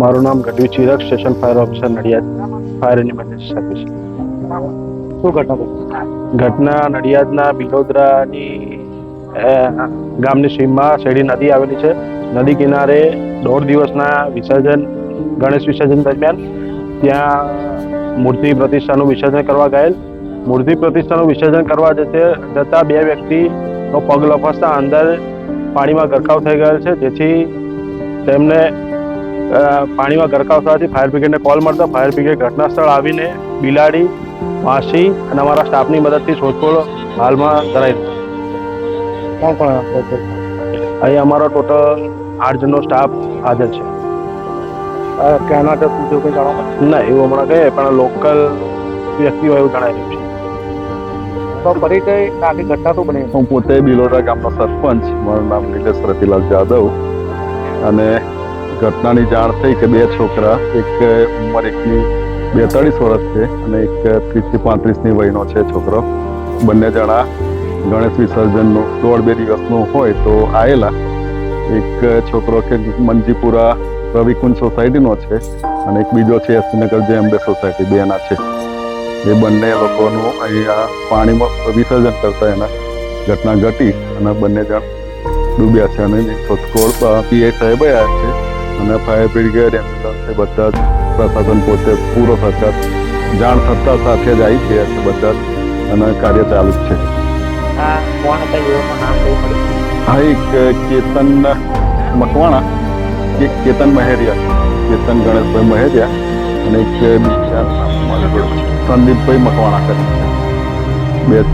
મારું નામ Gadhvi Chirag, station fire officer Nadiad, fire and service. શું ઘટના બની? ઘટના નડિયાદના બિલોદરાની ગામની સીમમાં શેરડી નદી આવેલી છે. નદી કિનારે 1.5 દિવસના ગણેશ વિસર્જન દરમિયાન ત્યાં મૂર્તિ પ્રતિષ્ઠાનું વિસર્જન કરવા ગયેલ. મૂર્તિ પ્રતિષ્ઠાનું વિસર્જન કરવા જતા 2 વ્યક્તિનો પગ લપસતા અંદર પાણીમાં ગરકાવ થઈ ગયેલ છે, જેથી તેમને પાણીમાં ગરકાવ થવાથી ફાયર બ્રિગેડને કોલ મળતા ફાયર બ્રિગેડ ઘટના સ્થળ આવીને બિલાડી, વાંસી અને અમારા સ્ટાફની મદદથી શોધખોળ હાલમાં કરાઈ રહી છે. અહીં અમારો ટોટલ 8 જણનો સ્ટાફ હાજર છે. ક્યાંના છે શું થયું કંઈ જાણવા ના, એવું હમણાં કહે પણ લોકલ વ્યક્તિઓ એવું જણાઈ રહ્યું છે. તો પરિચય આખી ઘટના શું બની? હું પોતે બિલોડા ગામનો સરપંચ, મારું નામ નિલેશ રતિલાલ જાદવ. અને ઘટનાની જાણ થઈ કે 2 છોકરા, એક ઉંમર એકની 42 વર્ષ છે અને એક 30 થી 35ની વયનો છે છોકરો. બંને જણા ગણેશ વિસર્જનનું 1.5-2 દિવસનું હોય તો આવેલા. એક છોકરો કે મંજીપુરા રવિકુંજ સોસાયટીનો છે અને એક બીજો છે એસનગર જેએમબે સોસાયટી, 2ના છે. એ બંને લોકોનું અહીંયા પાણીમાં વિસર્જન કરતા એના ઘટના ઘટી અને બંને જણ ડૂબ્યા છે. અને શોધખોળ પીઆઈ સાહેબ આવ્યા છે અને ફાયર બ્રિગેડ, એમ્બ્યુલન્સ એ બધા જ પ્રશાસન પોતે પૂરો સહકાર જાણ થતા સાથે જ આવી ગયા છે બધા જ, અને કાર્ય ચાલુ જ છે. હા, એક કેતન મકવાણા, એક કેતન મહેરિયા, કેતન ગણેશભાઈ મહેરિયા અને એક બીજા સંદીપભાઈ મકવાણા કરી છે. 2